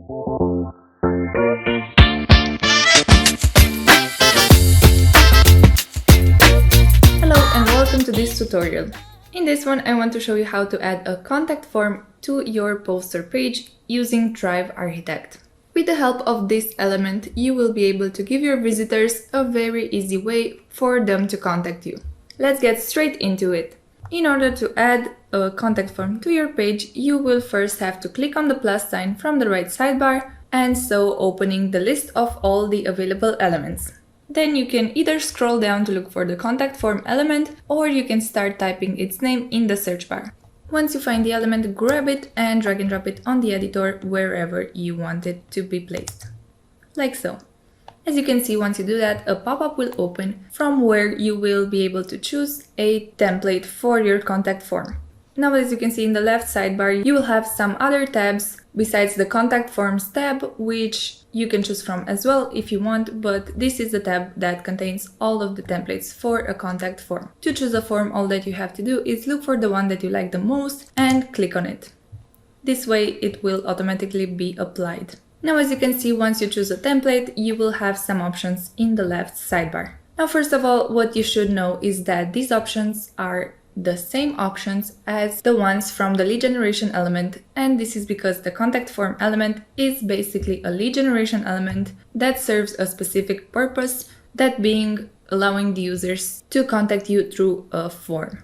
Hello and welcome to this tutorial. In this one I want to show you how to add a contact form to your poster page using Drive Architect. With the help of this element, you will be able to give your visitors a very easy way for them to contact you. Let's get straight into it. In order to add a contact form to your page, you will first have to click on the plus sign from the right sidebar, and so opening the list of all the available elements. Then you can either scroll down to look for the contact form element, or you can start typing its name in the search bar. Once you find the element, grab it and drag and drop it on the editor wherever you want it to be placed. Like so. As you can see, once you do that, a pop-up will open from where you will be able to choose a template for your contact form. Now, as you can see in the left sidebar, you will have some other tabs besides the contact forms tab, which you can choose from as well if you want, but this is the tab that contains all of the templates for a contact form. To choose a form, all that you have to do is look for the one that you like the most and click on it. This way it will automatically be applied. Now, as you can see, once you choose a template, you will have some options in the left sidebar. Now, first of all, what you should know is that these options are the same options as the ones from the lead generation element, and this is because the contact form element is basically a lead generation element that serves a specific purpose, that being allowing the users to contact you through a form.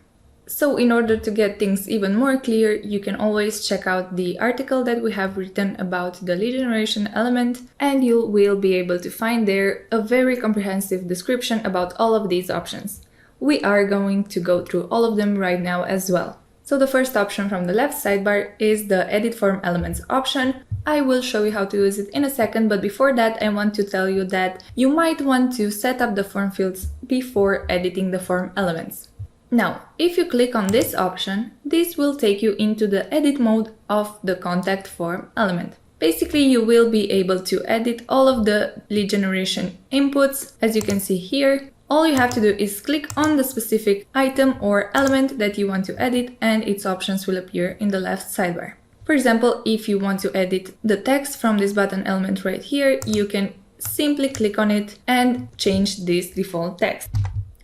So in order to get things even more clear, you can always check out the article that we have written about the lead generation element, and you will be able to find there a very comprehensive description about all of these options. We are going to go through all of them right now as well. So the first option from the left sidebar is the Edit Form Elements option. I will show you how to use it in a second, but before that I want to tell you that you might want to set up the form fields before editing the form elements. Now, if you click on this option, this will take you into the edit mode of the contact form element. Basically, you will be able to edit all of the lead generation inputs, as you can see here. All you have to do is click on the specific item or element that you want to edit, and its options will appear in the left sidebar. For example, if you want to edit the text from this button element right here, you can simply click on it and change this default text.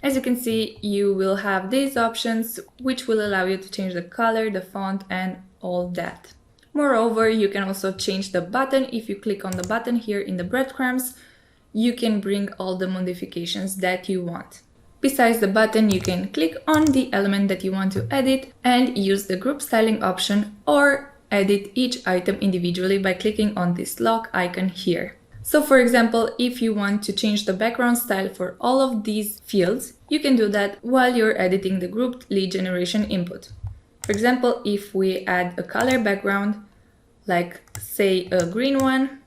As you can see, you will have these options, which will allow you to change the color, the font, and all that. Moreover, you can also change the button. If you click on the button here in the breadcrumbs, you can bring all the modifications that you want. Besides the button, you can click on the element that you want to edit and use the group styling option, or edit each item individually by clicking on this lock icon here. So for example, if you want to change the background style for all of these fields, you can do that while you're editing the grouped lead generation input. For example, if we add a color background, like say a green one,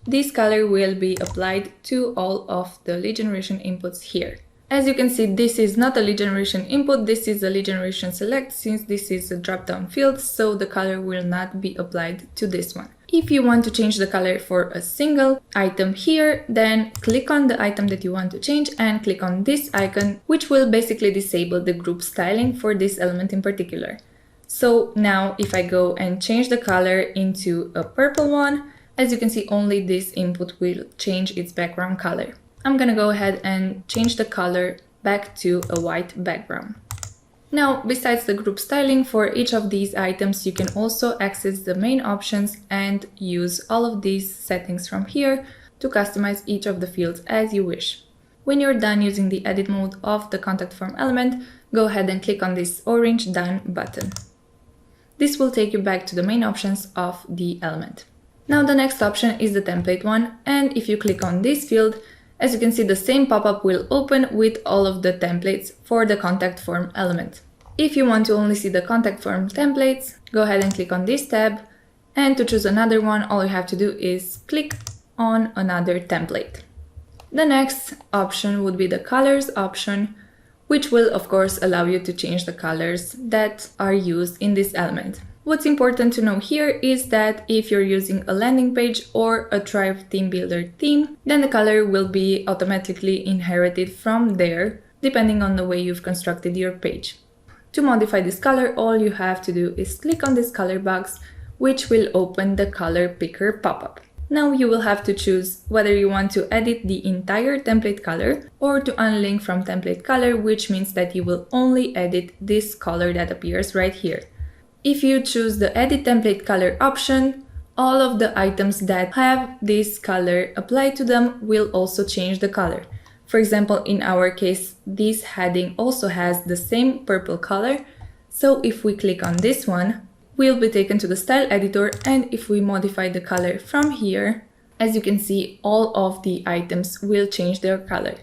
this color will be applied to all of the lead generation inputs here. As you can see, this is not a lead generation input, this is a lead generation select, since this is a drop-down field, so the color will not be applied to this one. If you want to change the color for a single item here, then click on the item that you want to change and click on this icon, which will basically disable the group styling for this element in particular. So now if I go and change the color into a purple one, as you can see, only this input will change its background color. I'm gonna go ahead and change the color back to a white background. Now, besides the group styling for each of these items, you can also access the main options and use all of these settings from here to customize each of the fields as you wish. When you're done using the edit mode of the contact form element, go ahead and click on this orange Done button. This will take you back to the main options of the element. Now the next option is the template one, and if you click on this field, as you can see, the same pop-up will open with all of the templates for the contact form element. If you want to only see the contact form templates, go ahead and click on this tab, and to choose another one, all you have to do is click on another template. The next option would be the colors option, which will of course allow you to change the colors that are used in this element. What's important to know here is that if you're using a landing page or a Thrive Theme Builder theme, then the color will be automatically inherited from there, depending on the way you've constructed your page. To modify this color, all you have to do is click on this color box, which will open the color picker pop-up. Now you will have to choose whether you want to edit the entire template color or to unlink from template color, which means that you will only edit this color that appears right here. If you choose the edit template color option, all of the items that have this color applied to them will also change the color. For example, in our case, this heading also has the same purple color. So if we click on this one, we'll be taken to the style editor, and if we modify the color from here, as you can see, all of the items will change their color.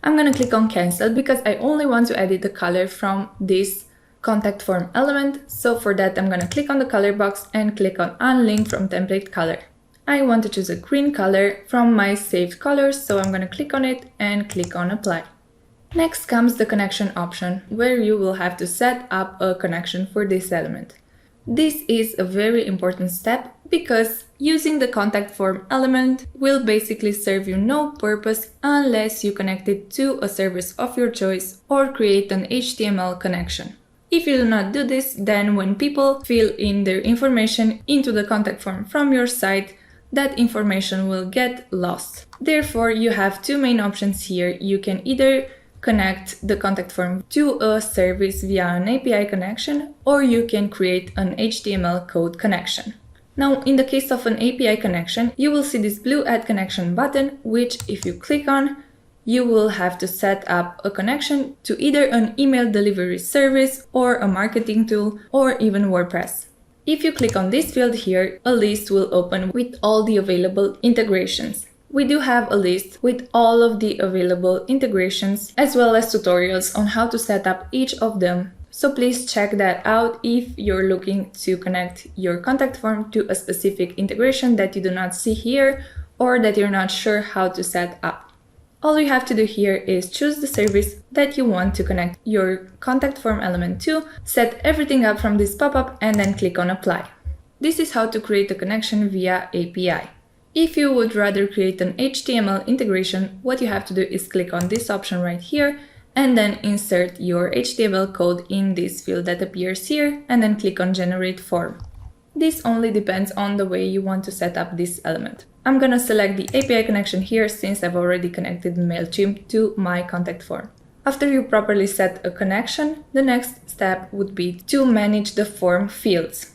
I'm gonna click on cancel because I only want to edit the color from this contact form element. So for that, I'm gonna click on the color box and click on unlink from template color. I want to choose a green color from my saved colors, so I'm gonna click on it and click on apply. Next comes the connection option, where you will have to set up a connection for this element. This is a very important step because using the contact form element will basically serve you no purpose unless you connect it to a service of your choice or create an HTML connection. If you do not do this, then when people fill in their information into the contact form from your site, that information will get lost. Therefore, you have two main options here. You can either connect the contact form to a service via an API connection, or you can create an HTML code connection. Now, in the case of an API connection, you will see this blue Add Connection button, which if you click on, you will have to set up a connection to either an email delivery service or a marketing tool or even WordPress. If you click on this field here, a list will open with all the available integrations. We do have a list with all of the available integrations as well as tutorials on how to set up each of them. So please check that out if you're looking to connect your contact form to a specific integration that you do not see here or that you're not sure how to set up. All you have to do here is choose the service that you want to connect your contact form element to, set everything up from this pop-up, and then click on apply. This is how to create a connection via API. If you would rather create an HTML integration, what you have to do is click on this option right here and then insert your HTML code in this field that appears here and then click on generate form. This only depends on the way you want to set up this element. I'm gonna select the API connection here since I've already connected MailChimp to my contact form. After you properly set a connection, the next step would be to manage the form fields.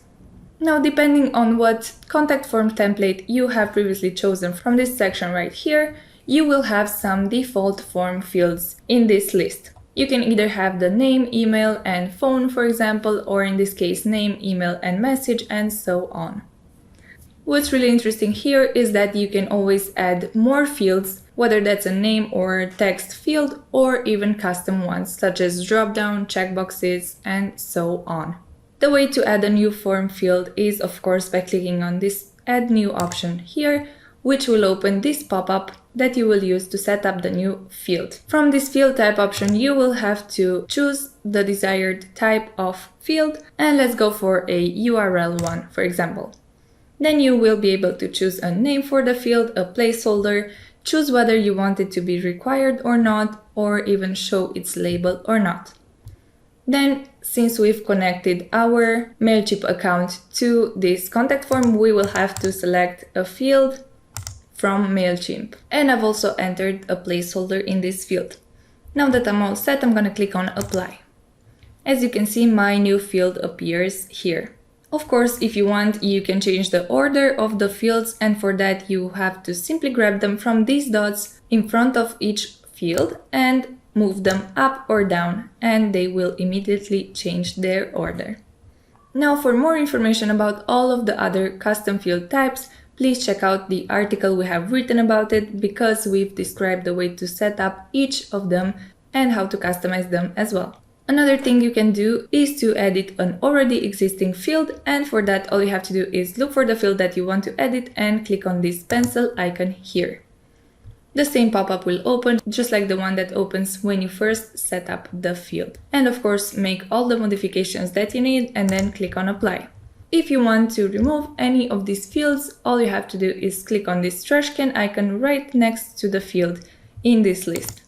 Now, depending on what contact form template you have previously chosen from this section right here, you will have some default form fields in this list. You can either have the name, email, and phone, for example, or in this case, name, email, and message, and so on. What's really interesting here is that you can always add more fields, whether that's a name or text field, or even custom ones, such as drop-down, checkboxes, and so on. The way to add a new form field is, of course, by clicking on this Add New option here, which will open this pop-up that you will use to set up the new field. From this field type option, you will have to choose the desired type of field, and let's go for a URL one, for example. Then you will be able to choose a name for the field, a placeholder, choose whether you want it to be required or not, or even show its label or not. Then, since we've connected our MailChimp account to this contact form, we will have to select a field from MailChimp. And I've also entered a placeholder in this field. Now that I'm all set, I'm gonna click on apply. As you can see, my new field appears here. Of course, if you want, you can change the order of the fields, and for that you have to simply grab them from these dots in front of each field and move them up or down, and they will immediately change their order. Now, for more information about all of the other custom field types, please check out the article we have written about it, because we've described the way to set up each of them and how to customize them as well. Another thing you can do is to edit an already existing field, and for that all you have to do is look for the field that you want to edit and click on this pencil icon here. The same pop-up will open, just like the one that opens when you first set up the field. And of course, make all the modifications that you need and then click on apply. If you want to remove any of these fields, all you have to do is click on this trash can icon right next to the field in this list.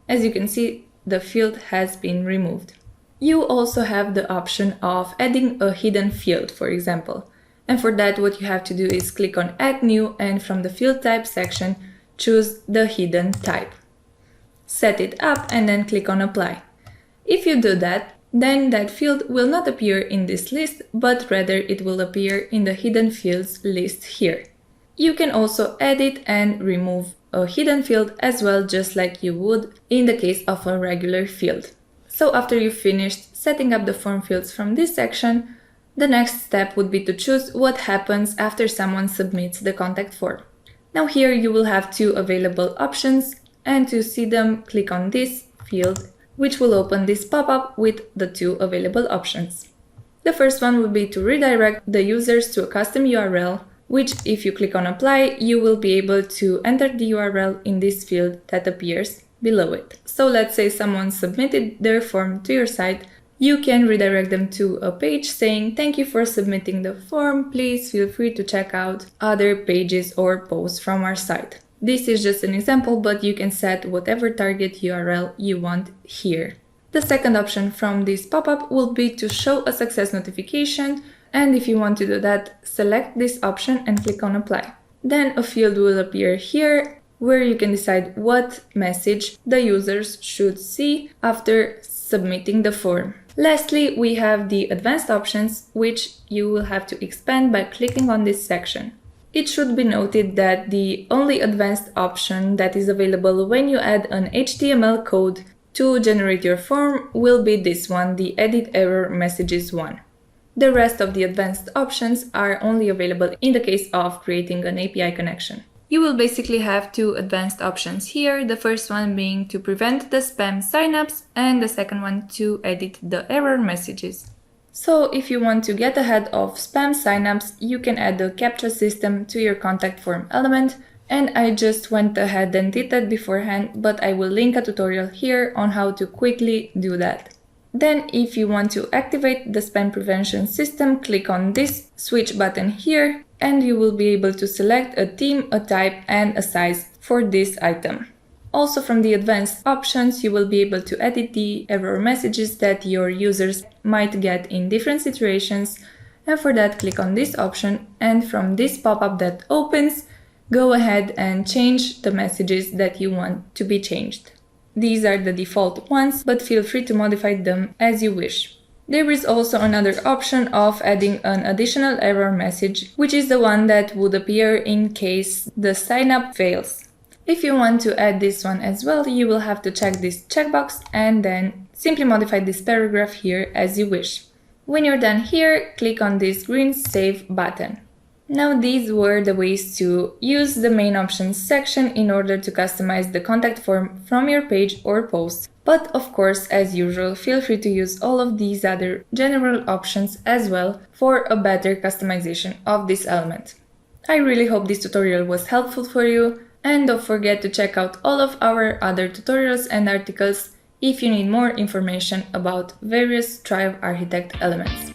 As you can see, the field has been removed. You also have the option of adding a hidden field, for example. And for that, what you have to do is click on Add New, and from the Field Type section, choose the hidden type. Set it up and then click on Apply. If you do that, then that field will not appear in this list, but rather it will appear in the hidden fields list here. You can also edit and remove a hidden field as well, just like you would in the case of a regular field. So after you've finished setting up the form fields from this section, the next step would be to choose what happens after someone submits the contact form. Now here you will have two available options, and to see them, click on this field, which will open this pop-up with the two available options. The first one would be to redirect the users to a custom URL, which if you click on Apply, you will be able to enter the URL in this field that appears below it. So let's say someone submitted their form to your site, you can redirect them to a page saying, "Thank you for submitting the form, please feel free to check out other pages or posts from our site." This is just an example, but you can set whatever target URL you want here. The second option from this pop-up will be to show a success notification, and if you want to do that, select this option and click on Apply. Then a field will appear here where you can decide what message the users should see after submitting the form. Lastly, we have the advanced options, which you will have to expand by clicking on this section. It should be noted that the only advanced option that is available when you add an HTML code to generate your form will be this one, the Edit Error Messages one. The rest of the advanced options are only available in the case of creating an API connection. You will basically have two advanced options here, the first one being to prevent the spam signups and the second one to edit the error messages. So if you want to get ahead of spam signups, you can add the CAPTCHA system to your contact form element, and I just went ahead and did that beforehand, but I will link a tutorial here on how to quickly do that. Then if you want to activate the spam prevention system, click on this switch button here, and you will be able to select a theme, a type, and a size for this item. Also from the advanced options, you will be able to edit the error messages that your users might get in different situations, and for that click on this option, and from this pop-up that opens, go ahead and change the messages that you want to be changed. These are the default ones, but feel free to modify them as you wish. There is also another option of adding an additional error message, which is the one that would appear in case the sign-up fails. If you want to add this one as well, you will have to check this checkbox and then simply modify this paragraph here as you wish. When you're done here, click on this green Save button. Now these were the ways to use the main options section in order to customize the contact form from your page or post. But of course, as usual, feel free to use all of these other general options as well for a better customization of this element. I really hope this tutorial was helpful for you, and don't forget to check out all of our other tutorials and articles if you need more information about various Thrive Architect elements.